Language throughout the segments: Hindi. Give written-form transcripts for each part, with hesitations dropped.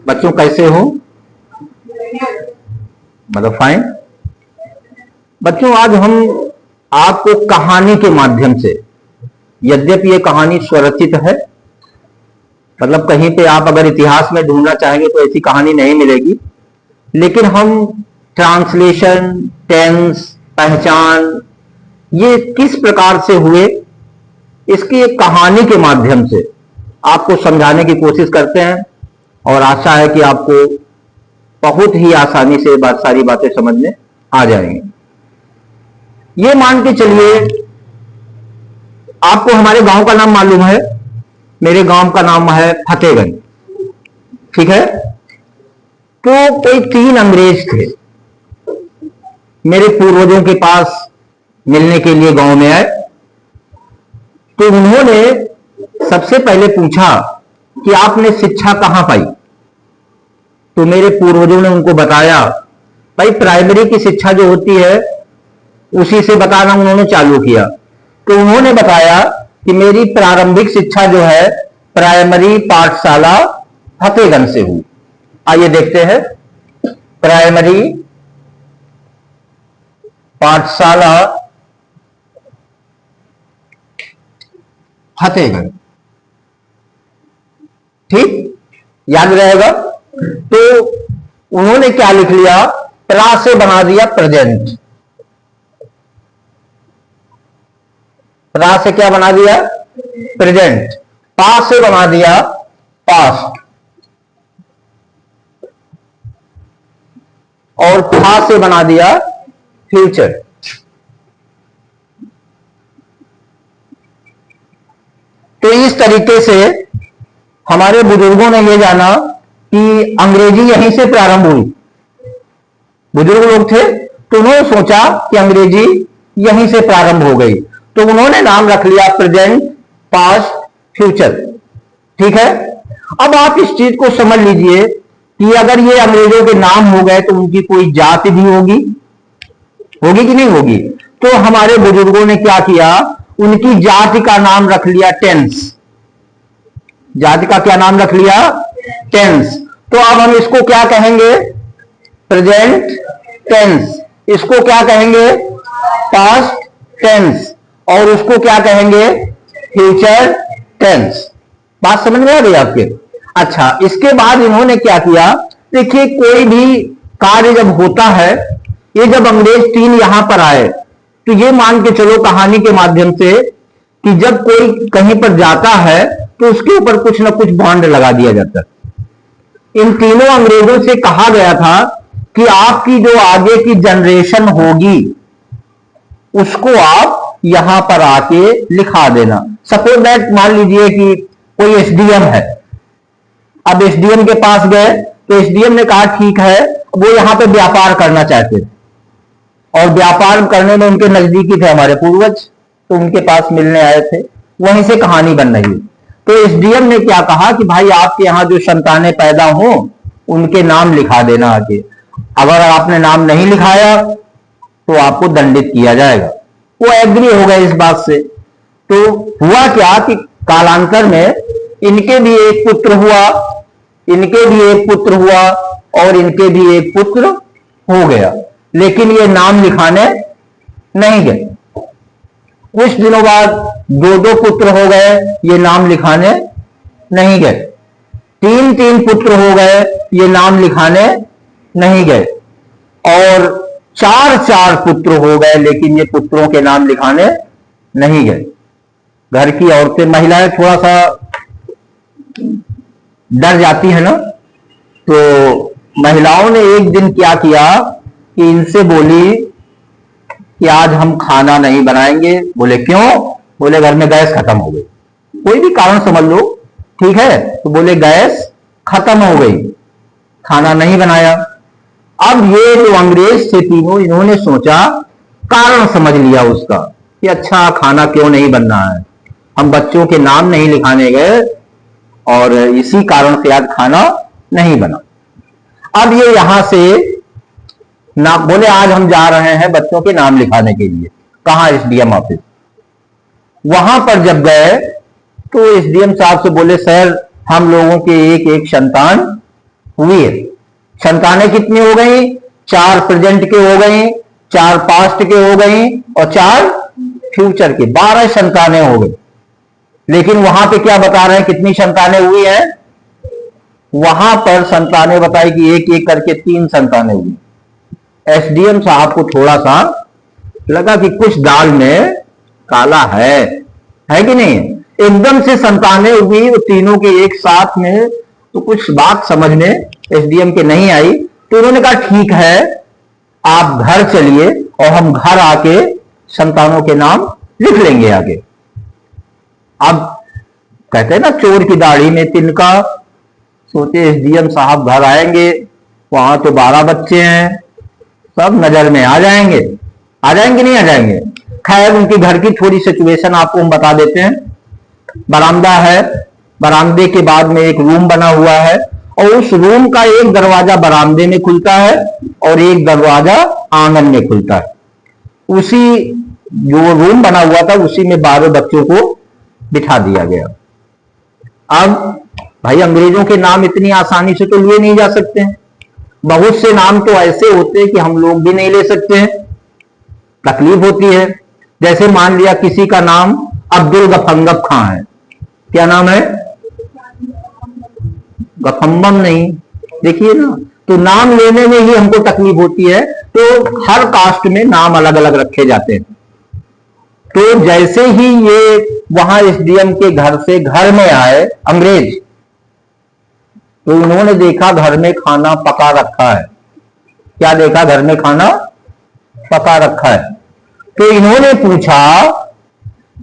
बच्चों कैसे हो? मतलब फाइन। बच्चों आज हम आपको कहानी के माध्यम से, यद्यपि ये कहानी स्वरचित है, मतलब कहीं पे आप अगर इतिहास में ढूंढना चाहेंगे तो ऐसी कहानी नहीं मिलेगी, लेकिन हम ट्रांसलेशन, टेंस, पहचान ये किस प्रकार से हुए इसकी एक कहानी के माध्यम से आपको समझाने की कोशिश करते हैं और आशा है कि आपको बहुत ही आसानी से सारी बातें समझ में आ जाएंगी। ये मान के चलिए आपको हमारे गांव का नाम मालूम है, मेरे गांव का नाम है फतेहगंज, ठीक है। तो कोई 3 अंग्रेज थे, मेरे पूर्वजों के पास मिलने के लिए गांव में आए। तो उन्होंने सबसे पहले पूछा कि आपने शिक्षा कहां पाई? तो मेरे पूर्वजों ने उनको बताया, भाई प्राइमरी की शिक्षा जो होती है उसी से बताना उन्होंने चालू किया। तो उन्होंने बताया कि मेरी प्रारंभिक शिक्षा जो है प्राइमरी पाठशाला फतेहगंज से हुई। आइए देखते हैं, प्राइमरी पाठशाला फतेहगंज, ठीक, याद रहेगा। तो उन्होंने क्या लिख लिया, प्रा से बना दिया प्रेजेंट, प्रा से क्या बना दिया, प्रेजेंट, पा से बना दिया पास्ट और फा से बना दिया फ्यूचर। तो इस तरीके से हमारे बुजुर्गों ने यह जाना कि अंग्रेजी यहीं से प्रारंभ हुई। बुजुर्ग लोग थे तो उन्होंने सोचा कि अंग्रेजी यहीं से प्रारंभ हो गई, तो उन्होंने नाम रख लिया प्रेजेंट, पास्ट, फ्यूचर, ठीक है। अब आप इस चीज को समझ लीजिए कि अगर ये अंग्रेजों के नाम हो गए तो उनकी कोई जाति भी होगी, होगी कि नहीं होगी? तो हमारे बुजुर्गों ने क्या किया, उनकी जाति का नाम रख लिया टेंस। जाति का क्या नाम रख लिया, टेंस। तो अब हम इसको क्या कहेंगे, प्रेजेंट टेंस, इसको क्या कहेंगे, पास्ट टेंस, और उसको क्या कहेंगे, फ्यूचर टेंस। बात समझ में आ गई आपके? अच्छा, इसके बाद इन्होंने क्या किया, देखिए कोई भी कार्य जब होता है, ये जब अंग्रेज 3 यहां पर आए तो ये मान के चलो कहानी के माध्यम से कि जब कोई कहीं पर जाता है तो उसके ऊपर कुछ ना कुछ बॉन्ड लगा दिया जाता है। इन तीनों अंग्रेजों से कहा गया था कि आपकी जो आगे की जनरेशन होगी उसको आप यहां पर आके लिखा देना। सपोज दैट मान लीजिए कि कोई एसडीएम है, अब एसडीएम के पास गए तो एसडीएम ने कहा ठीक है, वो यहां पे व्यापार करना चाहते थे और व्यापार करने में उनके नजदीकी थे हमारे पूर्वज, तो उनके पास मिलने आए थे, वहीं से कहानी बन रही है। तो एसडीएम ने क्या कहा कि भाई आपके यहां जो संतानें पैदा हो उनके नाम लिखा देना आगे, अगर आपने नाम नहीं लिखाया तो आपको दंडित किया जाएगा। वो एग्री हो गए इस बात से। तो हुआ क्या कि कालांतर में इनके भी एक पुत्र हुआ, इनके भी एक पुत्र हुआ और इनके भी एक पुत्र हो गया, लेकिन ये नाम लिखाने नहीं गए। कुछ दिनों बाद 2 पुत्र हो गए, ये नाम लिखाने नहीं गए। 3 पुत्र हो गए, ये नाम लिखाने नहीं गए। और 4 पुत्र हो गए, लेकिन ये पुत्रों के नाम लिखाने नहीं गए। घर की औरतें, महिलाएं थोड़ा सा डर जाती है ना, तो महिलाओं ने एक दिन क्या किया कि इनसे बोली कि आज हम खाना नहीं बनाएंगे। बोले क्यों? बोले घर में गैस खत्म हो गई। कोई भी कारण समझ लो, ठीक है। तो बोले गैस खत्म हो गई, खाना नहीं बनाया। अब ये जो अंग्रेज थे तीनों, इन्होंने सोचा, कारण समझ लिया उसका कि अच्छा खाना क्यों नहीं बन रहा है, हम बच्चों के नाम नहीं लिखाने गए और इसी कारण से आज खाना नहीं बना। अब ये यहां से ना बोले आज हम जा रहे हैं बच्चों के नाम लिखाने के लिए, कहां, एसडीएम ऑफिस। वहां पर जब गए तो एसडीएम साहब से बोले सर हम लोगों के एक संतान हुई है। संतानें कितनी हो गई? 4 प्रेजेंट के हो गई, 4 पास्ट के हो गई और 4 फ्यूचर के, 12 संतानें हो गई। लेकिन वहां पे क्या बता रहे हैं कितनी संतानें हुई हैं? वहां पर संतानें बताई कि एक एक करके 3 संतानें हुई। एसडीएम साहब को थोड़ा सा लगा कि कुछ दाल में काला है कि नहीं? एकदम से संतानें हुई वो तीनों के एक साथ में, तो कुछ बात समझ में एसडीएम के नहीं आई। तो उन्होंने कहा ठीक है, आप घर चलिए और हम घर आके संतानों के नाम लिख लेंगे आगे। अब कहते हैं ना चोर की दाढ़ी में तिनका, सोचे एसडीएम साहब घर आएंगे, वहां तो 12 बच्चे हैं, सब नजर में आ जाएंगे नहीं आ जाएंगे? खैर उनकी घर की थोड़ी सिचुएशन आपको हम बता देते हैं। बरामदा है, बरामदे के बाद में एक रूम बना हुआ है और उस रूम का एक दरवाजा बरामदे में खुलता है और एक दरवाजा आंगन में खुलता है। उसी जो रूम बना हुआ था उसी में 12 बच्चों को बिठा दिया गया। अब भाई अंग्रेजों के नाम इतनी आसानी से तो लिए नहीं जा सकते हैं। बहुत से नाम तो ऐसे होते हैं कि हम लोग भी नहीं ले सकते हैं, तकलीफ होती है। जैसे मान लिया किसी का नाम अब्दुल गफंगफ खां है, क्या नाम है? गफम्बम नहीं, देखिए ना, तो नाम लेने में ही हमको तकलीफ होती है। तो हर कास्ट में नाम अलग अलग रखे जाते हैं। तो जैसे ही ये वहां एसडीएम के घर से घर में आए अंग्रेज, तो उन्होंने देखा घर में खाना पका रखा है। क्या देखा? घर में खाना पका रखा है। तो इन्होंने पूछा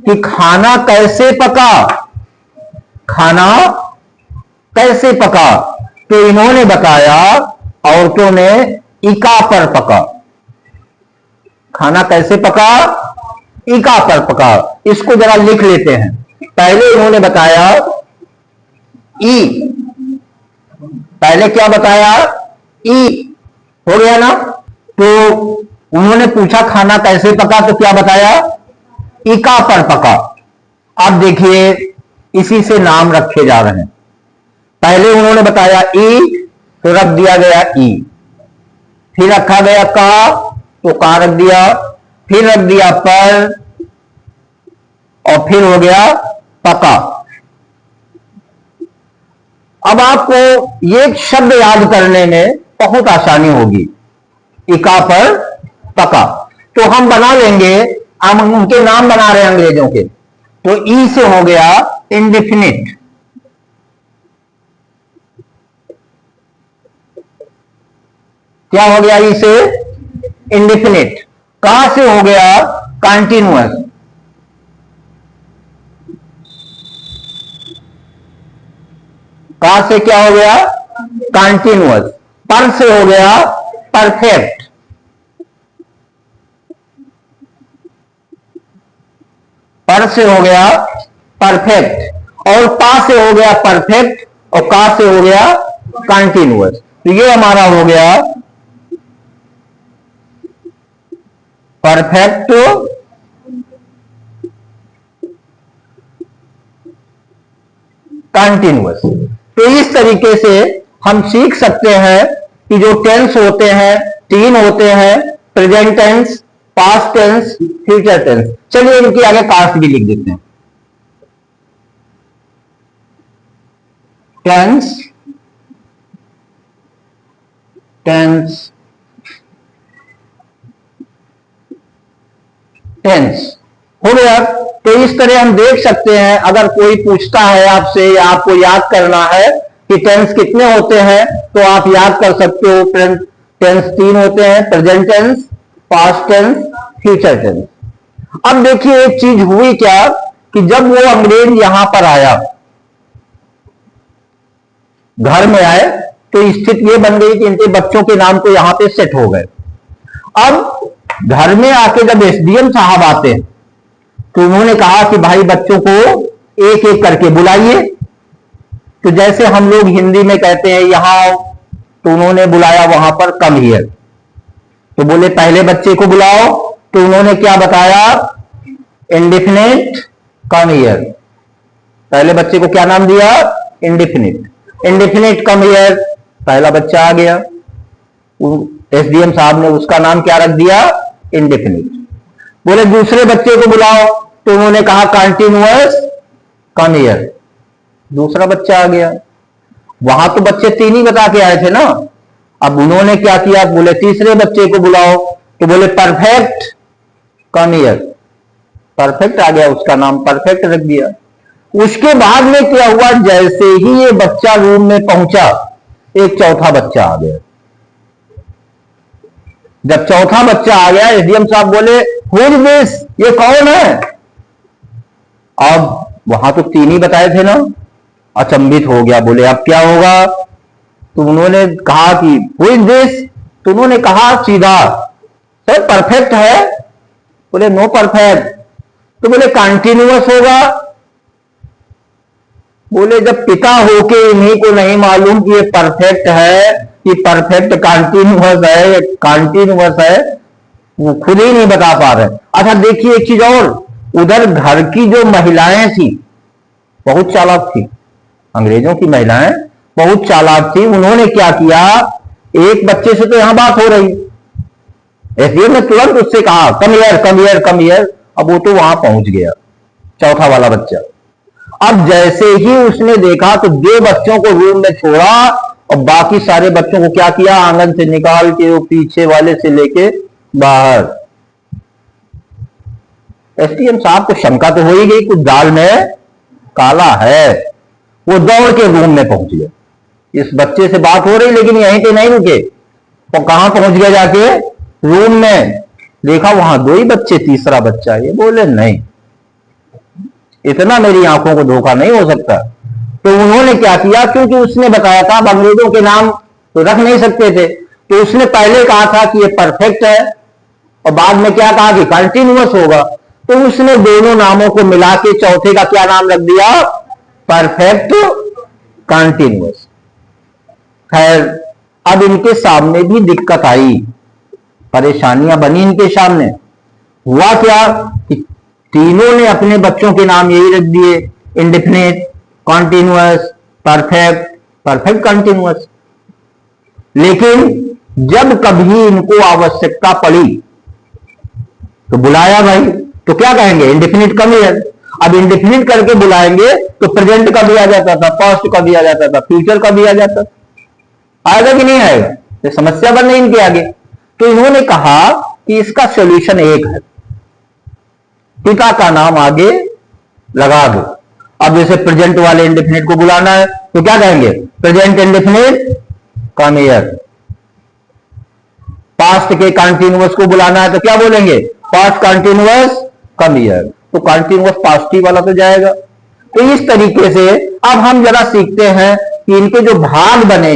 कि खाना कैसे पका, खाना कैसे पका? तो इन्होंने बताया औरतों ने इका पर पका। खाना कैसे पका? इका पर पका। इसको जरा लिख लेते हैं। पहले इन्होंने बताया ई, पहले क्या बताया? ई, हो गया ना? तो उन्होंने पूछा खाना कैसे पका, तो क्या बताया? इका पर पका। अब देखिए इसी से नाम रखे जा रहे हैं। पहले उन्होंने बताया ई, तो रख दिया गया ई, फिर रखा गया का, तो का रख दिया, फिर रख दिया पर, और फिर हो गया पका। अब आपको ये शब्द याद करने में बहुत आसानी होगी, इका पर पका। तो हम बना लेंगे, हम उनके नाम बना रहे हैं अंग्रेजों के, तो ई से हो गया इंडेफिनिट, क्या हो गया? ई से इंडेफिनिट। का से हो गया कंटिन्यूअस, का से क्या हो गया? कंटिन्यूअस। पर से हो गया परफेक्ट, पर से हो गया परफेक्ट, और पा से हो गया परफेक्ट, और का से हो गया कंटिन्यूअस। तो ये हमारा हो गया परफेक्ट कंटिन्यूअस। तो इस तरीके से हम सीख सकते हैं कि जो टेंस होते हैं 3 होते हैं, present tense, past tense, future tense. चलिए इनके आगे कास्ट भी लिख देते हैं। टेंस, टेंस, टेंस हो गया। तो इस तरह हम देख सकते हैं, अगर कोई पूछता है आपसे या आपको याद करना है कि टेंस कितने होते हैं, तो आप याद कर सकते हो। टेंस 3 होते हैं, present tense, past tense, future tense. अब देखिए एक चीज हुई क्या कि जब वो अंग्रेज यहां पर आया, घर में आए, तो स्थिति ये बन गई कि इनके बच्चों के नाम तो यहां पे सेट हो गए। अब घर में आके जब एसडीएम साहब आते हैं, तो उन्होंने कहा कि भाई बच्चों को एक एक करके बुलाइए। तो जैसे हम लोग हिंदी में कहते हैं यहां, तो उन्होंने बुलाया वहां पर कम हियर। तो बोले पहले बच्चे को बुलाओ, तो उन्होंने क्या बताया? Indefinite come here. पहले बच्चे को क्या नाम दिया? Indefinite, indefinite come here. पहला बच्चा आ गया, एसडीएम साहब ने उसका नाम क्या रख दिया, इंडेफिनिट। बोले दूसरे बच्चे को बुलाओ, तो उन्होंने कहा कंटिन्यूअस कम हियर। दूसरा बच्चा आ गया, वहां तो बच्चे तीन ही बता के आए थे ना, अब उन्होंने क्या किया, बोले तीसरे बच्चे को बुलाओ, तो बोले परफेक्ट कम हियर। परफेक्ट आ गया, उसका नाम परफेक्ट रख दिया। उसके बाद में क्या हुआ, जैसे ही ये बच्चा रूम में पहुंचा, एक चौथा बच्चा आ गया। जब चौथा बच्चा आ गया, एसडीएम साहब बोले हु इज दिस, ये कौन है। अब वहां तो तीन ही बताए थे ना, अचंभित हो गया, बोले अब क्या होगा। तो उन्होंने कहा कि हु इज दिस, तो उन्होंने कहा सीधा, सर परफेक्ट है। बोले नो परफेक्ट। तो बोले कंटिन्यूअस होगा। बोले जब पिता होके इन्हीं को नहीं मालूम कि ये परफेक्ट है, कि परफेक्ट कंटिन्यूअस है, ये कंटिन्यूअस है, वो खुद ही नहीं बता पा रहे। अच्छा देखिए एक चीज और, उधर घर की जो महिलाएं थी बहुत चालाक थी, अंग्रेजों की महिलाएं बहुत चालाक थी। उन्होंने क्या किया, एक बच्चे से तो यहां बात हो रही, एसडीएम ने तुरंत उससे कहा come here come here come here. अब वो तो वहां पहुंच गया, चौथा वाला बच्चा। अब जैसे ही उसने देखा तो दो बच्चों को रूम में छोड़ा और बाकी सारे बच्चों को क्या किया, आंगन से निकाल के वो पीछे वाले से लेके बाहर। एसडीएम साहब को शंका तो हो ही गई, कुछ दाल में काला है। वो दौड़ के रूम में पहुंच गया, इस बच्चे से बात हो रही लेकिन यहीं पे नहीं रुके, वो कहां पहुंच गया, जाके रूम में देखा वहां दो ही बच्चे, तीसरा बच्चा। ये बोले नहीं, इतना मेरी आंखों को धोखा नहीं हो सकता। तो उन्होंने क्या किया, क्योंकि उसने बताया था, अब अंग्रेजों के नाम तो रख नहीं सकते थे, तो उसने पहले कहा था कि ये परफेक्ट है और बाद में क्या कहा कि कंटिन्यूअस होगा। तो उसने दोनों नामों को मिला के चौथे का क्या नाम रख दिया, परफेक्ट कंटिन्यूअस। खैर अब इनके सामने भी दिक्कत आई, परेशानियां बनी इनके सामने। हुआ क्या कि तीनों ने अपने बच्चों के नाम यही रख दिए, indefinite, continuous, perfect, perfect continuous. लेकिन जब कभी इनको आवश्यकता पड़ी तो बुलाया भाई, तो क्या कहेंगे, इंडेफिनिट कम हियर। अब इंडेफिनिट करके बुलाएंगे तो प्रेजेंट का भी आ जाता था, पास्ट का भी आ जाता था, फ्यूचर का भी आ जाता था। आएगा कि नहीं आएगा, ये समस्या बन रही इनके आगे। तो इन्होंने कहा कि इसका सॉल्यूशन एक है, पिता का नाम आगे लगा दो। अब जैसे प्रेजेंट वाले इंडेफिनिट को बुलाना है तो क्या कहेंगे, present indefinite come here. Past के कंटिन्यूअस को बुलाना है तो क्या बोलेंगे, पास्ट कंटिन्यूअस कम हियर। तो कंटिन्यूअस पास्ट ही वाला तो जाएगा। तो इस तरीके से अब हम जरा सीखते हैं कि इनके जो भाग बने,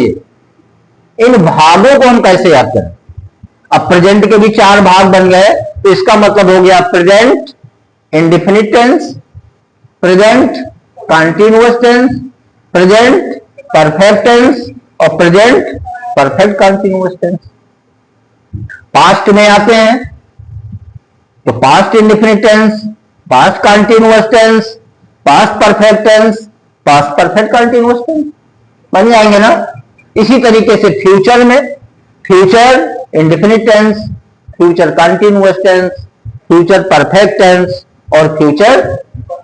इन भागों को हम कैसे याद करें। अब प्रेजेंट के भी चार भाग बन गए, तो इसका मतलब हो गया present indefinite tense, present continuous tense, present perfect tense और present perfect continuous tense. Past में आते हैं तो past indefinite tense, past continuous tense, past perfect tense, past perfect continuous tense बन जाएंगे ना। इसी तरीके से फ्यूचर में, future indefinite tense, future continuous tense, future perfect tense और फ्यूचर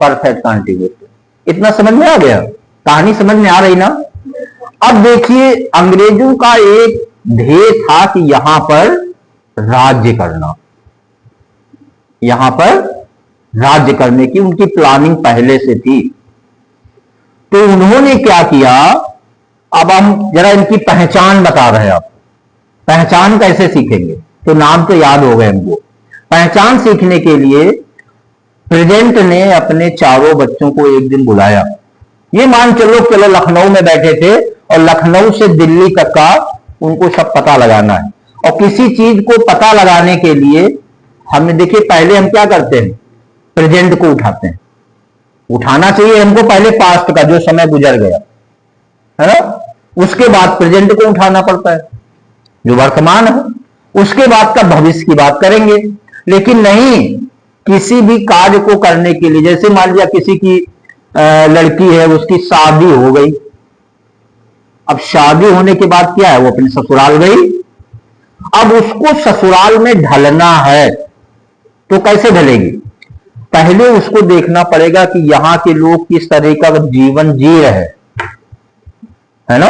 परफेक्ट कंटिन्यूअस टेंस। इतना समझ में आ गया, कहानी समझ में आ रही ना। अब देखिए अंग्रेजों का एक ध्येय था कि यहां पर राज्य करना, यहां पर राज्य करने की उनकी प्लानिंग पहले से थी। तो उन्होंने क्या किया, अब हम जरा इनकी पहचान बता रहे हैं आपको। पहचान कैसे सीखेंगे, तो नाम तो याद हो गए हमको। पहचान सीखने के लिए प्रेजेंट ने अपने चारों बच्चों को एक दिन बुलाया। ये मान चलो लखनऊ में बैठे थे और लखनऊ से दिल्ली तक का उनको सब पता लगाना है। और किसी चीज को पता लगाने के लिए हमने, देखिए पहले हम क्या करते हैं, प्रेजेंट को उठाते हैं। उठाना चाहिए हमको पहले पास्ट का, जो समय गुजर गया है ना, उसके बाद प्रेजेंट को उठाना पड़ता है, जो वर्तमान है, उसके बाद का भविष्य की बात करेंगे। लेकिन नहीं, किसी भी कार्य को करने के लिए, जैसे मान लिया किसी की लड़की है, उसकी शादी हो गई, अब शादी होने के बाद क्या है, वो अपने ससुराल गई। अब उसको ससुराल में ढलना है, तो कैसे ढलेगी? पहले उसको देखना पड़ेगा कि यहां के लोग किस तरह का जीवन जी रहे, है ना,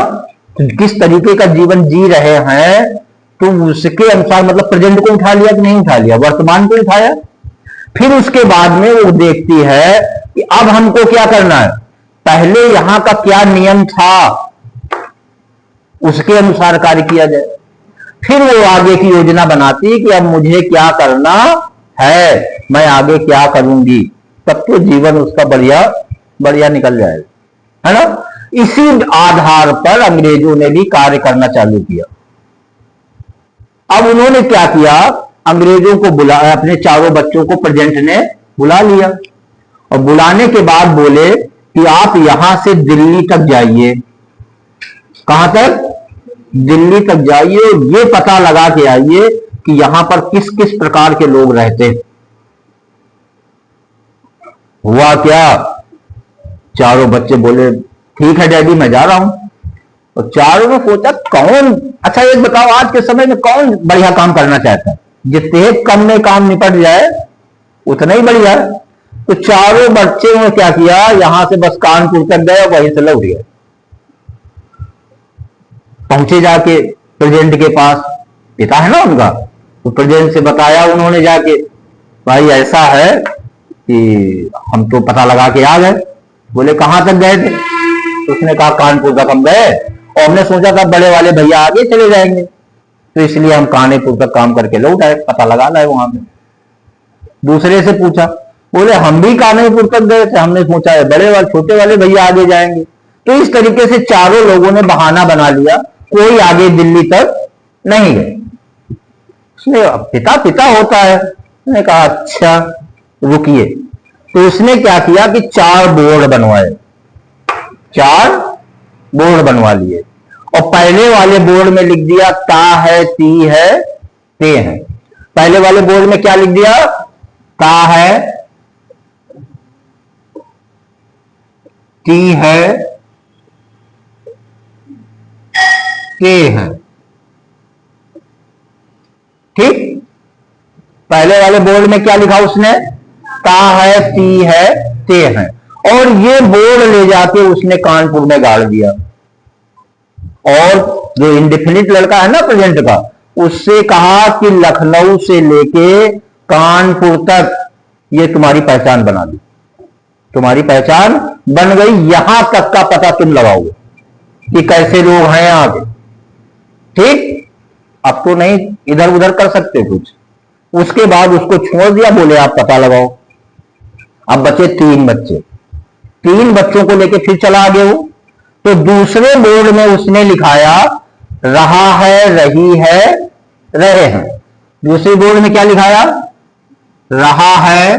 तो किस तरीके का जीवन जी रहे हैं, तो उसके अनुसार मतलब प्रेजेंट को उठा लिया कि नहीं उठा लिया, वर्तमान को उठाया। फिर उसके बाद में वो देखती है कि अब हमको क्या करना है, पहले यहां का क्या नियम था उसके अनुसार कार्य किया जाए। फिर वो आगे की योजना बनाती है कि अब मुझे क्या करना है, मैं आगे क्या करूंगी, तब तो जीवन उसका बढ़िया बढ़िया निकल जाएगा, है ना। इसी आधार पर अंग्रेजों ने भी कार्य करना चालू किया। अब उन्होंने क्या किया, अंग्रेजों को बुलाया, अपने चारों बच्चों को प्रेजेंट ने बुला लिया और बुलाने के बाद बोले कि आप यहां से दिल्ली तक जाइए। कहां तक? दिल्ली तक जाइए और ये पता लगा के आइए कि यहां पर किस किस प्रकार के लोग रहते हैं। हुआ क्या, चारों बच्चे बोले ठीक है डैडी मैं जा रहा हूं। और चारों ने सोचा कौन, अच्छा एक बताओ आज के समय में कौन बढ़िया काम करना चाहता है, जितने कम में काम निपट जाए उतना ही बढ़िया। तो चारों बच्चे ने क्या किया, यहां से बस कानपुर तक गए, वहीं से लौट गए। पहुंचे जाके प्रेजेंट के पास, पिता है ना उनका, तो प्रेजेंट से बताया उन्होंने जाके, भाई ऐसा है कि हम तो पता लगा के आ गए। बोले कहां तक गए थे? तो उसने कहा कानपुर तक हम गए और हमने सोचा था बड़े वाले भैया आगे चले जाएंगे, तो इसलिए हम कानपुर तक काम करके लौट आए, पता लगा लाए वहां पे। दूसरे से पूछा, बोले हम भी कानपुर तक गए थे, हमने सोचा है बड़े वाले छोटे वाले भैया आगे जाएंगे। तो इस तरीके से चारों लोगों ने बहाना बना लिया, कोई आगे दिल्ली तक नहीं गए। उसने पिता पिता होता है, उसने कहा अच्छा रुकिए। तो उसने क्या किया कि 4 बोर्ड बनवाए, 4 बोर्ड बनवा लिए और पहले वाले बोर्ड में लिख दिया ता है, ती है, ते है। पहले वाले बोर्ड में क्या लिख दिया, ता है, ती है, ते है। ठीक, पहले वाले बोर्ड में क्या लिखा उसने, ता है, ती है, ते है। और ये बोर्ड ले जाके उसने कानपुर में गाड़ दिया और जो इंडिफिनिट लड़का है ना प्रेजेंट का, उससे कहा कि लखनऊ से लेके कानपुर तक ये तुम्हारी पहचान बना दी, तुम्हारी पहचान बन गई, यहां तक का पता तुम लगाओगे कि कैसे लोग हैं यहां के। ठीक, अब तो नहीं इधर उधर कर सकते कुछ। उसके बाद उसको छोड़ दिया, बोले आप पता लगाओ। अब बचे 3 बच्चे, 3 बच्चों को लेके फिर चला आगे वो। तो दूसरे बोर्ड में उसने लिखाया रहा है, रही है, रहे हैं। दूसरे बोर्ड में क्या लिखाया, रहा है,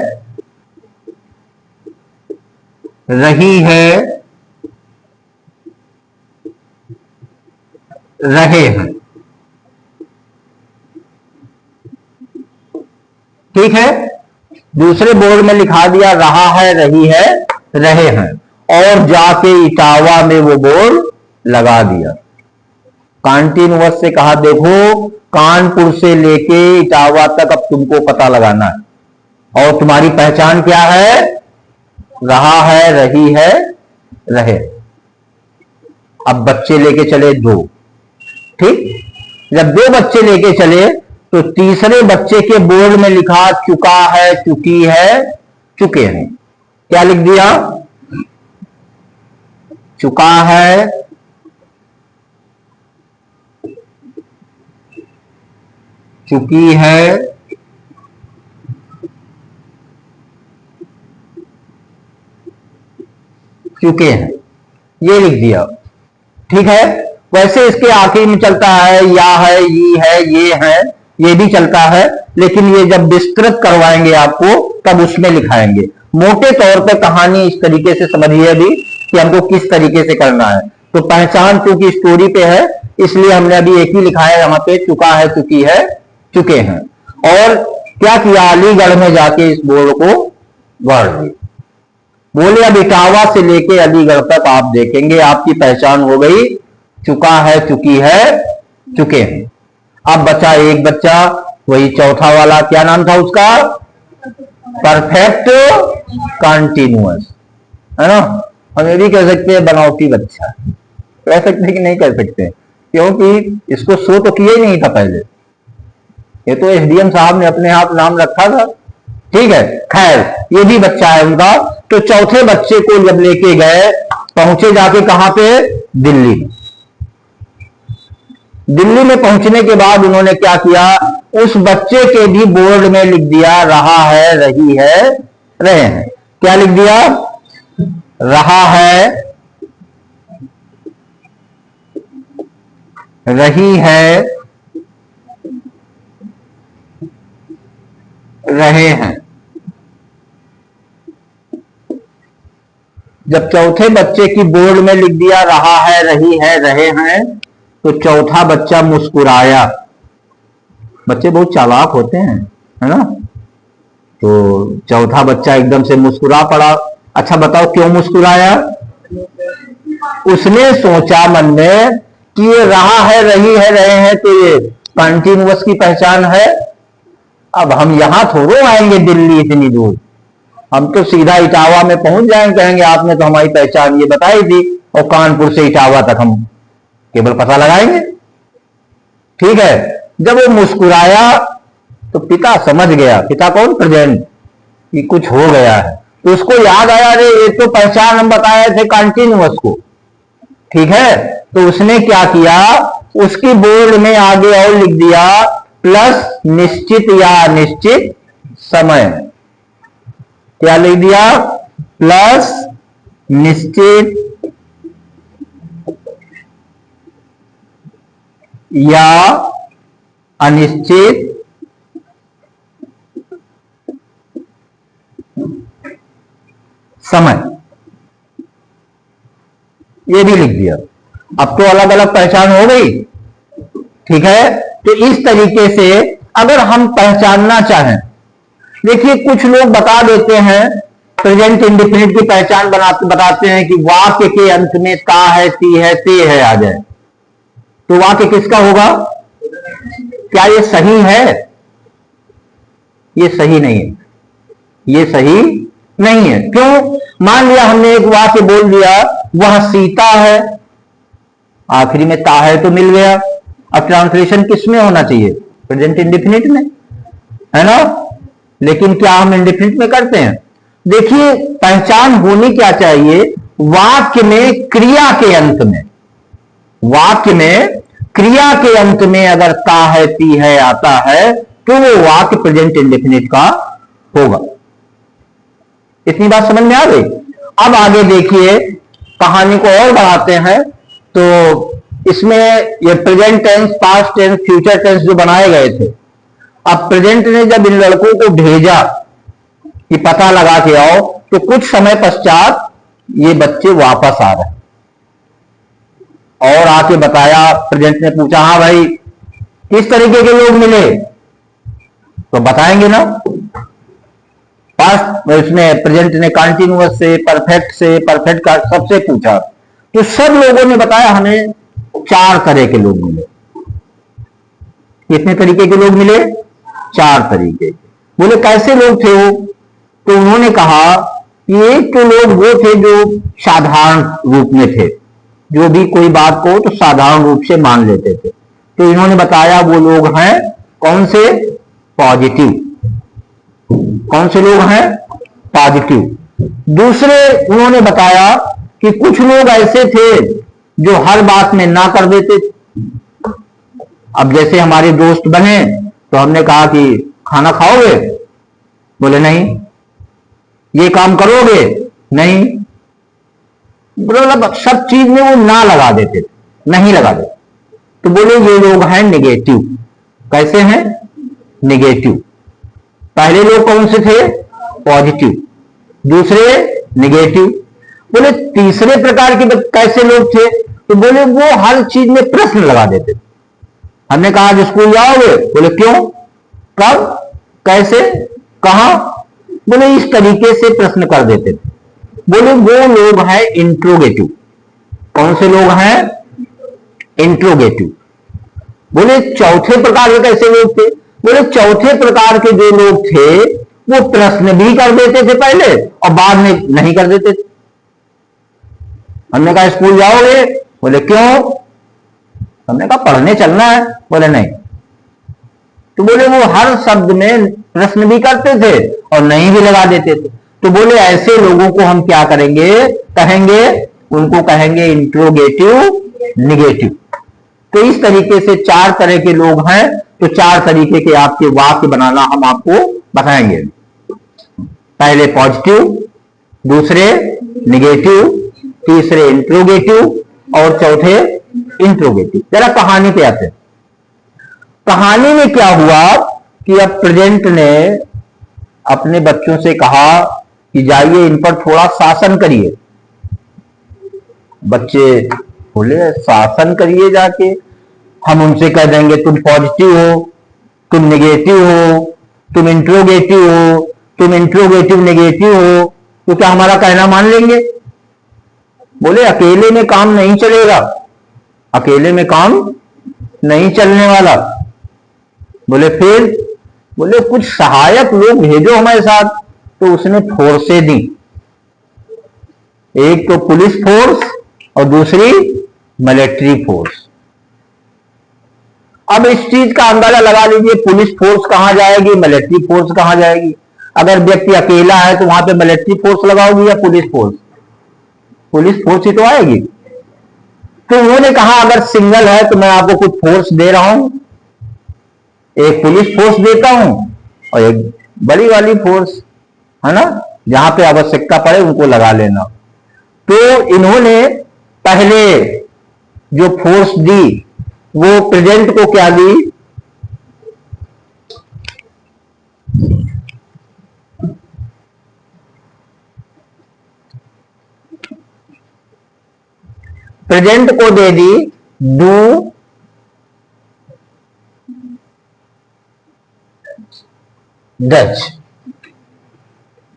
रही है, रहे हैं। ठीक है, दूसरे बोर्ड में लिखा दिया रहा है, रही है, रहे हैं और जाके इटावा में वो बोर्ड लगा दिया। कंटिन्यूअस से कहा देखो कानपुर से लेके इटावा तक अब तुमको पता लगाना है और तुम्हारी पहचान क्या है, रहा है, रही है, रहे। अब बच्चे लेके चले 2। ठीक, जब 2 बच्चे लेके चले तो तीसरे बच्चे के बोर्ड में लिखा चुका है, चुकी है, चुके हैं। क्या लिख दिया, चुका है, चुकी है, चुके हैं, ये लिख दिया। ठीक है, वैसे इसके आखिर में चलता है या है, ये है, ये है, ये भी चलता है, लेकिन ये जब विस्तृत करवाएंगे आपको तब उसमें लिखाएंगे। मोटे तौर पे कहानी इस तरीके से समझिए अभी कि हमको किस तरीके से करना है। तो पहचान क्योंकि स्टोरी पे है इसलिए हमने अभी एक ही लिखा है यहां पे, चुका है, चुकी है, चुके हैं। और क्या किया, अलीगढ़ में जाके इस बोर्ड को गाड़ दिया। बोले अब इटावा से लेके अलीगढ़ तक आप देखेंगे आपकी पहचान हो गई चुका है, चुकी है, चुके हैं। अब बचा एक बच्चा, वही चौथा वाला, क्या नाम था उसका? परफेक्ट कंटिन्यूअस, है ना। हम ये भी कह सकते हैं बनावटी बच्चा, कह सकते हैं कि नहीं कह सकते, क्योंकि इसको शो तो किया ही नहीं था पहले, ये तो एसडीएम साहब ने अपने आप नाम रखा था। ठीक है, खैर ये भी बच्चा है उनका। तो चौथे बच्चे को जब लेके गए, पहुंचे जाके कहां पे? दिल्ली। दिल्ली में पहुंचने के बाद उन्होंने क्या किया, उस बच्चे के भी बोर्ड में लिख दिया रहा है, रही है, रहे हैं। क्या लिख दिया? रहा है, रही है, रहे हैं। जब चौथे बच्चे की बोर्ड में लिख दिया रहा है, रही है, रहे हैं, तो चौथा बच्चा मुस्कुराया। बच्चे बहुत चालाक होते हैं, है ना। तो चौथा बच्चा एकदम से मुस्कुरा पड़ा। अच्छा बताओ क्यों मुस्कुराया? उसने सोचा मन में कि ये रहा है, रही है, रहे हैं, तो ये कंटिन्यूअस की पहचान है। अब हम यहां थोड़ो आएंगे दिल्ली इतनी दूर, हम तो सीधा इटावा में पहुंच जाएंगे, कहेंगे आपने तो हमारी पहचान ये बताई थी, और कानपुर से इटावा तक हम केवल पता लगाएंगे। ठीक है, जब वो मुस्कुराया तो पिता समझ गया, पिता कौन? प्रेजेंट, कि कुछ हो गया है। तो उसको याद आया, अरे ये तो पहचान हम बताए थे कंटिन्यूअस को। ठीक है, तो उसने क्या किया, उसकी बोर्ड में आगे और लिख दिया प्लस निश्चित या अनिश्चित समय। क्या लिख दिया? प्लस निश्चित या अनिश्चित समय, ये भी लिख दिया। अब तो अलग अलग पहचान हो गई। ठीक है, तो इस तरीके से अगर हम पहचानना चाहें, देखिए कुछ लोग बता देते हैं प्रेजेंट इंडेफिनिट की पहचान बताते हैं कि वाक्य के अंत में ता है, ती है, ते है आ जाए, तो वाक्य किसका होगा? क्या ये सही है? ये सही नहीं है, ये सही नहीं है। क्यों? मान लिया हमने एक वाक्य बोल दिया वह सीता है, आखिरी में ता है तो मिल गया। अब ट्रांसलेशन किस में होना चाहिए? प्रेजेंट इंडेफिनिट में, है ना। लेकिन क्या हम इंडेफिनिट में करते हैं? देखिए पहचान होनी क्या चाहिए, वाक्य में क्रिया के अंत में, वाक्य में क्रिया के अंत में अगर ता है, ती है आता है, तो वो वाक्य प्रेजेंट इंडेफिनिट का होगा। इतनी बात समझ में आ गई। अब आगे देखिए, कहानी को और बढ़ाते हैं। तो इसमें ये present tense, past tense, future tense जो बनाए गए थे, अब प्रेजेंट ने जब इन लड़कों को भेजा कि पता लगा के आओ, तो कुछ समय पश्चात ये बच्चे वापस आ रहे और आके बताया, प्रेजेंट ने पूछा हाँ भाई किस तरीके के लोग मिले, तो बताएंगे ना। पास्ट इसमें प्रेजेंट ने कंटिन्यूअस से, परफेक्ट का सबसे पूछा, तो सब लोगों ने बताया हमें 4 तरह के लोग मिले। कितने तरीके के लोग मिले? 4 तरीके। बोले कैसे लोग थे वो? तो उन्होंने कहा कि एक तो लोग वो थे जो साधारण रूप में थे, जो भी कोई बात को तो साधारण रूप से मान लेते थे। तो इन्होंने बताया वो लोग हैं कौन से? पॉजिटिव। कौन से लोग हैं? पॉजिटिव। दूसरे उन्होंने बताया कि कुछ लोग ऐसे थे जो हर बात में ना कर देते। अब जैसे हमारे दोस्त बने तो हमने कहा कि खाना खाओगे? बोले नहीं। ये काम करोगे? नहीं। मतलब सब चीज में वो ना लगा देते, नहीं लगा देते। तो बोले ये लोग हैं निगेटिव। कैसे हैं? निगेटिव। पहले लोग कौन से थे? पॉजिटिव। दूसरे निगेटिव। बोले तीसरे प्रकार के कैसे लोग थे? तो बोले वो हर चीज में प्रश्न लगा देते। हमने कहा आज स्कूल जाओगे? बोले क्यों, कब, कैसे, कहां? बोले इस तरीके से प्रश्न कर देते थे। बोले वो लोग हैं इंट्रोगेटिव। कौन से लोग हैं? इंट्रोगेटिव। बोले चौथे प्रकार के कैसे लोग थे? बोले चौथे प्रकार के जो लोग थे वो प्रश्न भी कर देते थे पहले और बाद में नहीं कर देते थे। हमने कहा स्कूल जाओगे? बोले क्यों? हमने कहा पढ़ने चलना है। बोले नहीं। तो बोले वो हर शब्द में प्रश्न भी करते थे और नहीं भी लगा देते थे। तो बोले ऐसे लोगों को हम क्या करेंगे, कहेंगे, उनको कहेंगे इंट्रोगेटिव निगेटिव। तो इस तरीके से चार तरह के लोग हैं। तो चार तरीके के आपके वाक्य बनाना हम आपको बताएंगे। पहले पॉजिटिव, दूसरे निगेटिव, तीसरे इंट्रोगेटिव और चौथे इंट्रोगेटिव। जरा कहानी पे आते हैं। कहानी में क्या हुआ कि अब प्रेजेंट ने अपने बच्चों से कहा कि जाइए इन पर थोड़ा शासन करिए। बच्चे बोले शासन करिए जाके? हम उनसे कह देंगे तुम पॉजिटिव हो, तुम निगेटिव हो, तुम इंट्रोगेटिव हो, तुम इंट्रोगेटिव निगेटिव हो, तो क्या हमारा कहना मान लेंगे? बोले अकेले में काम नहीं चलेगा, अकेले में काम नहीं चलने वाला। बोले फिर? बोले कुछ सहायक लोग भेजो हमारे साथ। तो उसने फोर्सें दी, एक तो पुलिस फोर्स और दूसरी मिलिट्री फोर्स। अब इस चीज का अंदाजा लगा लीजिए, पुलिस फोर्स कहां जाएगी, मिलिट्री फोर्स कहां जाएगी? अगर व्यक्ति अकेला है तो वहां पे मिलिट्री फोर्स लगाओगी या पुलिस फोर्स? पुलिस फोर्स ही तो आएगी। तो उन्होंने कहा अगर सिंगल है तो मैं आपको कुछ फोर्स दे रहा हूं, एक पुलिस फोर्स देता हूं और एक बड़ी वाली फोर्स, है ना, जहां पे आवश्यकता पड़े उनको लगा लेना। तो इन्होंने पहले जो फोर्स दी वो प्रेजेंट को क्या दी? प्रेजेंट को दे दी डू डच।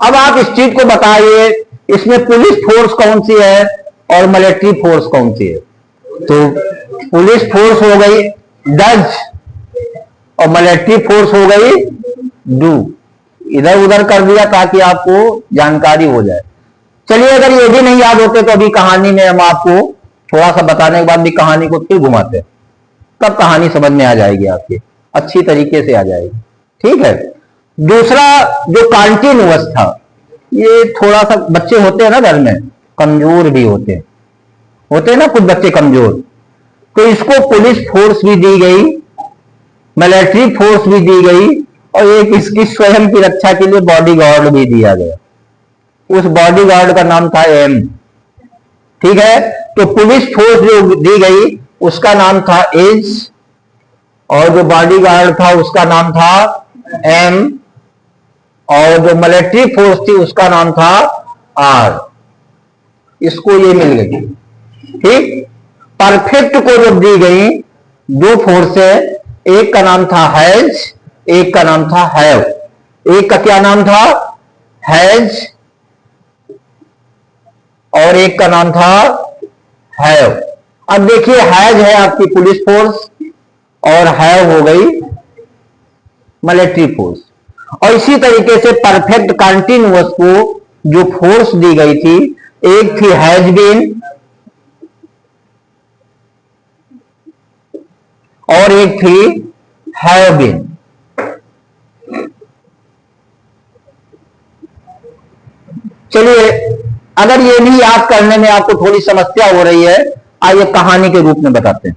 अब आप इस चीज को बताइए, इसमें पुलिस फोर्स कौन सी है और मिलिट्री फोर्स कौन सी है? तो पुलिस फोर्स हो गई डच और मिलिट्री फोर्स हो गई डू। इधर उधर कर दिया ताकि आपको जानकारी हो जाए। चलिए अगर ये भी नहीं याद होते तो अभी कहानी में हम आपको थोड़ा सा बताने के बाद भी कहानी को फिर घुमाते हैं, तब कहानी समझ में आ जाएगी, आपकी अच्छी तरीके से आ जाएगी। ठीक है। दूसरा जो कॉन्टिन्यूअस था, ये थोड़ा सा बच्चे होते हैं ना घर में, कमजोर भी होते हैं ना कुछ बच्चे कमजोर, तो इसको पुलिस फोर्स भी दी गई, मिलिट्री फोर्स भी दी गई और एक इसकी स्वयं की रक्षा के लिए बॉडीगार्ड भी दिया गया। उस बॉडीगार्ड का नाम था एम। ठीक है। तो पुलिस फोर्स जो दी गई उसका नाम था एज और जो बॉडीगार्ड था उसका नाम था एम और जो मिलिट्री फोर्स थी उसका नाम था आर। इसको ये मिल गई। ठीक। परफेक्ट को जब दी गई दो फोर्स है, एक का नाम था हैज, एक का नाम था हैव। एक का क्या नाम था? हैज और एक का नाम था हैव। अब देखिए हैज है आपकी पुलिस फोर्स और हैव हो गई मिलिट्री फोर्स। और इसी तरीके से परफेक्ट कॉन्टिन्यूअस को जो फोर्स दी गई थी, एक थी हैज बीन और एक थी हैव बीन। चलिए अगर ये भी याद करने में आपको थोड़ी समस्या हो रही है, आइए कहानी के रूप में बताते हैं।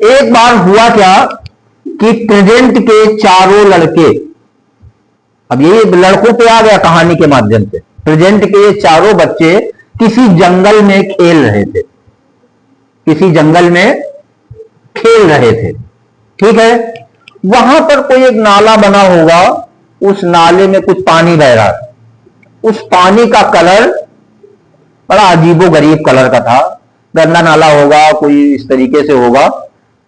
एक बार हुआ क्या कि प्रेजेंट के चारों लड़के, अब ये लड़कों पे आ गया कहानी के माध्यम से, प्रेजेंट के ये चारों बच्चे किसी जंगल में खेल रहे थे, किसी जंगल में खेल रहे थे। ठीक है। वहां पर कोई एक नाला बना होगा, उस नाले में कुछ पानी बह रहा था। उस पानी का कलर बड़ा अजीबो गरीब कलर का था, गंदा नाला होगा, कोई इस तरीके से होगा।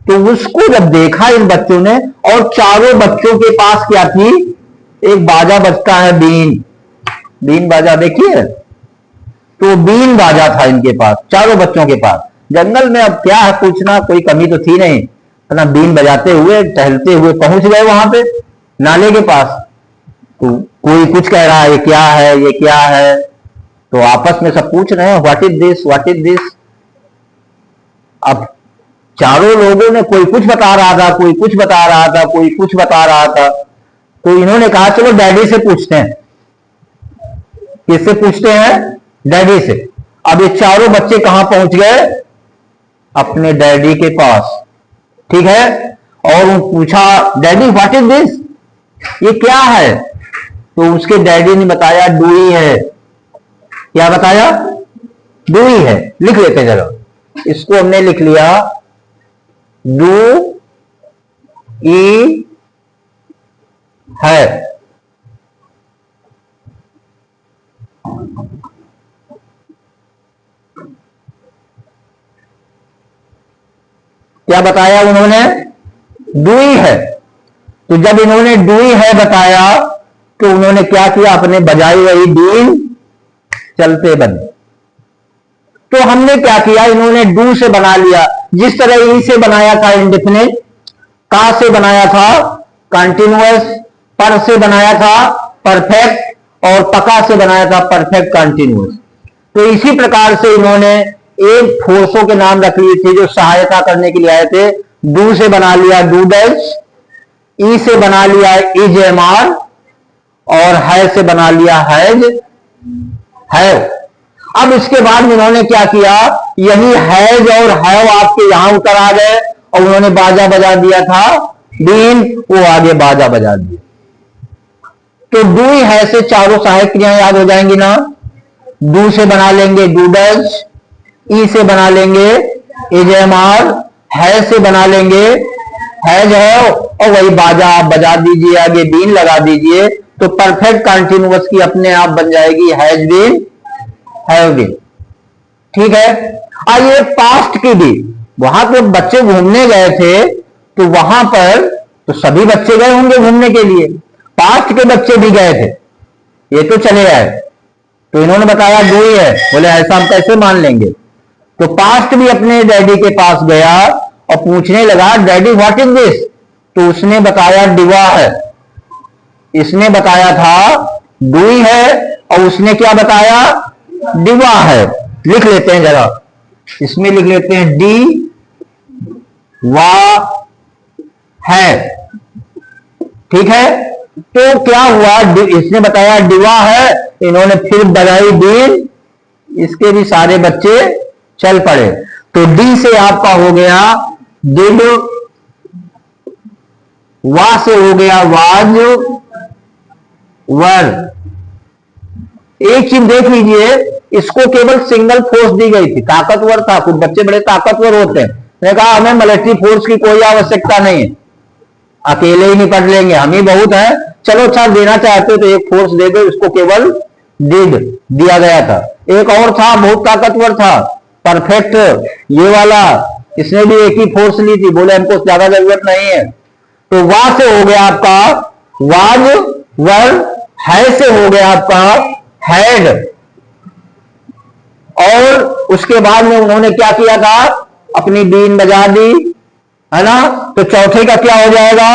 तो उसको जब देखा इन बच्चों ने, और चारों बच्चों के पास क्या थी? एक बाजा बजता है, बीन, बीन बाजा देखिए, तो बीन बाजा था इनके पास, चारों बच्चों के पास। जंगल में अब क्या है पूछना, कोई कमी तो थी नहीं। अपना बीन बजाते हुए टहलते हुए पहुंच गए वहां पे नाले के पास। तो कोई कुछ कह रहा है ये क्या है, ये क्या है, तो आपस में सब पूछ रहे हैं what is this, what is this. अब चारों लोगों ने, कोई कुछ बता रहा था, कोई कुछ बता रहा था, कोई कुछ बता रहा था। तो इन्होंने कहा चलो डैडी से पूछते हैं। किससे पूछते हैं? डैडी से। अब ये चारों बच्चे कहां पहुंच गए? अपने डैडी के पास, ठीक है। और पूछा डैडी व्हाट इज दिस, ये क्या है? तो उसके डैडी ने बताया डूई है। क्या बताया? डूई है। लिख लेते हैं जरा, इसको हमने लिख लिया डू ई है। क्या बताया उन्होंने? डूई है। तो जब इन्होंने डूई है बताया तो उन्होंने क्या किया? अपने बजाई हुई बीन चलते बने। तो हमने क्या किया? इन्होंने डू से बना लिया, जिस तरह ई से बनाया था इंडेफिनिट, का से बनाया था कंटिन्यूअस, पर से बनाया था परफेक्ट, और पका से बनाया था परफेक्ट कंटिन्यूअस। तो इसी प्रकार से इन्होंने एक फोर्सों के नाम रख लिए थे जो सहायता करने के लिए आए थे। डू से बना लिया डूडल्स, ई से बना लिया इज एम आर, और है से बना लिया हैज हैव। अब इसके बाद इन्होंने क्या किया? यही हैज और हैव आपके यहां उतर आ गए, और उन्होंने बाजा बजा दिया था बीन, वो आगे बाजा बजा दिया। तो डू है से चारों सहायक क्रियाएं याद हो जाएंगी ना। डू से बना लेंगे डूडल्स, ई से बना लेंगे इज एम आर, है से बना लेंगे हैज हैव, और वही बाजा आप बजा दीजिए, आगे बीन लगा दीजिए, तो परफेक्ट कंटिन्यूअस की अपने आप बन जाएगी हैज बीन हैव बीन। ठीक है। आइए पास्ट की भी, वहां तो बच्चे घूमने गए थे, तो वहां पर तो सभी बच्चे गए होंगे घूमने के लिए, पास्ट के बच्चे भी गए थे, ये तो चले आए। तो इन्होंने बताया डू ही है, बोले ऐसा हम कैसे मान लेंगे। तो पास्ट भी अपने डैडी के पास गया और पूछने लगा डैडी व्हाट इज दिस, तो उसने बताया डिवा है। इसने बताया था डू ही है, और उसने क्या बताया? डिवा है। लिख लेते हैं जरा, इसमें लिख लेते हैं डी वा है। ठीक है। तो क्या हुआ? इसने बताया डिवा है, इन्होंने फिर बजाई बीन, इसके भी सारे बच्चे चल पड़े। तो डी से आपका हो गया डिड, वा से हो गया वाज वर। एक चीज देख लीजिए, इसको केवल सिंगल फोर्स दी गई थी, ताकतवर था, कुछ बच्चे बड़े ताकतवर होते हैं, मैंने कहा हमें मिलिट्री फोर्स की कोई आवश्यकता नहीं है, अकेले ही निपट लेंगे, हम ही बहुत है, चलो अच्छा देना चाहते हो तो एक फोर्स दे दो। इसको केवल डिड दिया गया था। एक और था बहुत ताकतवर था, परफेक्ट, ये वाला, इसने भी एक ही फोर्स ली थी, बोले हमको ज्यादा जरूरत नहीं है। तो वहां से हो गया आपका वाज वर, है से हो गया आपका हैड, और उसके बाद में उन्होंने क्या किया था? अपनी बीन बजा दी, है ना। तो चौथे का क्या हो जाएगा?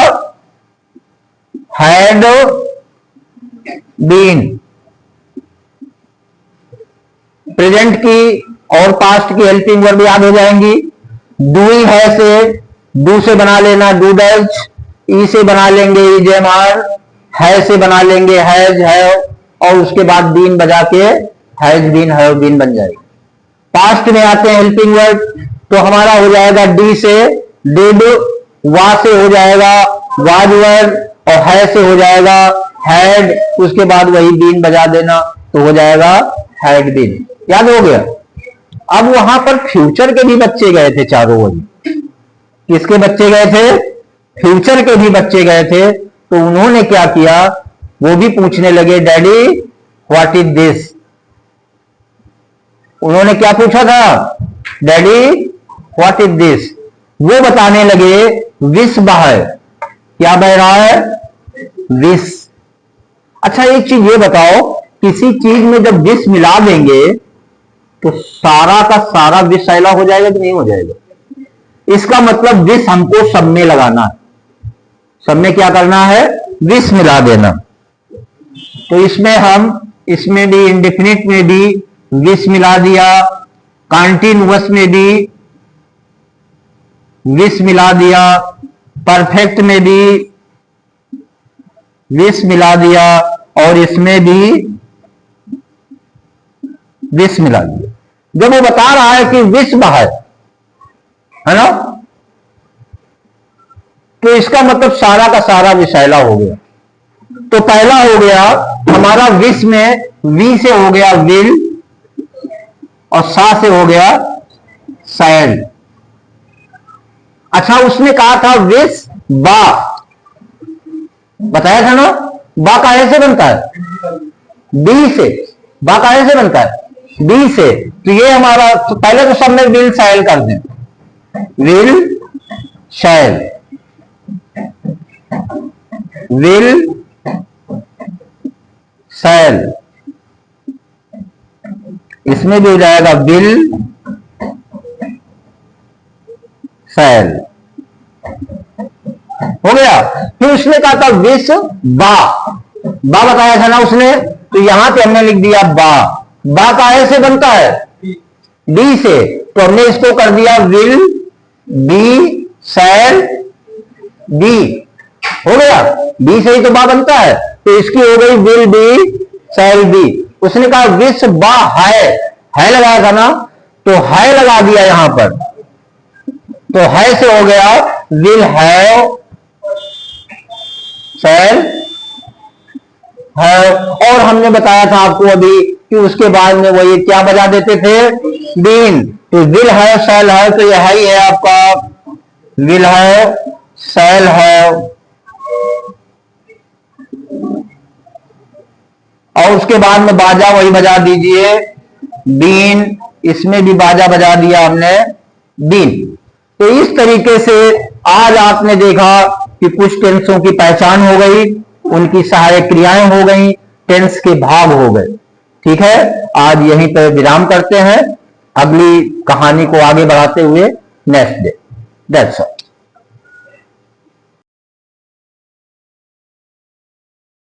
Had been. प्रेजेंट की और पास्ट की हेल्पिंग वर्ब याद हो जाएंगी। डूई है से, डू से बना लेना डूडल्स, ई से बना लेंगे इज एम आर, है से बना लेंगे हैज हैव, और उसके बाद बीन बजा के हैज बीन हैव बीन बन जाएगी। पास्ट में आते हैं हेल्पिंग वर्ब, तो हमारा हो जाएगा डी से डिड, वा से हो जाएगा वाज वर, और है से हो जाएगा हैड, उसके बाद वही बीन बजा देना, तो हो जाएगा हैड बीन। याद हो गया। अब वहां पर फ्यूचर के भी बच्चे गए थे चारों ओर। किसके बच्चे गए थे? फ्यूचर के भी बच्चे गए थे। तो उन्होंने क्या किया? वो भी पूछने लगे डैडी व्हाट इज दिस। उन्होंने क्या पूछा था? Daddy what is this. वो बताने लगे विष बह है। क्या बह रहा है? विष। अच्छा एक चीज ये बताओ, किसी चीज में जब विष मिला देंगे तो सारा का सारा विष सैला हो जाएगा कि नहीं हो जाएगा? इसका मतलब विष हमको सब में लगाना है, सब में क्या करना है? विष मिला देना। तो इसमें भी इंडेफिनिट में भी विष मिला दिया, कॉन्टिन्यूअस में भी विष मिला दिया, परफेक्ट में भी विष मिला दिया और इसमें भी विष मिला दिया। जब वो बता रहा है कि विष बाहर है ना, तो इसका मतलब सारा का सारा विषैला हो गया। तो पहला हो गया हमारा विष में वी से हो गया विल और सा से हो गया सैल। अच्छा, उसने कहा था विष बा, बताया था ना, बा काहे से बनता है? बी से। बा काहे से बनता है? बी से। तो ये हमारा, तो पहले तो सब में विल सैल कर दें, विल शैल, विल सैल। इसमें भी हो जाएगा विल सैल, हो गया। फिर उसने कहा था विष बा, बा बताया था ना उसने, तो यहां पे हमने लिख दिया बा। बा काहे से बनता है? बी से। तो हमने इसको कर दिया विल बी सैल बी, हो गया। बी से ही तो बा बनता है, तो इसकी हो गई विल बी सैल बी। उसने कहा विष बा है लगाया था ना, तो है लगा दिया यहां पर, तो है से हो गया विल हैव सैल है। और हमने बताया था आपको अभी कि उसके बाद में वो ये क्या बजा देते थे? बीन। तो विल हैव सैल है, तो यह ही है आपका विल हैव सैल हैव। और उसके बाद में बाजा वही बजा दीजिए बीन, इसमें भी बाजा बजा दिया हमने बीन। तो इस तरीके से आज आपने देखा कि कुछ टेंसों की पहचान हो गई, उनकी सहायक क्रियाएं हो गई, टेंस के भाग हो गए। ठीक है, आज यहीं पर विराम करते हैं, अगली कहानी को आगे बढ़ाते हुए नेक्स्ट डे। That's all.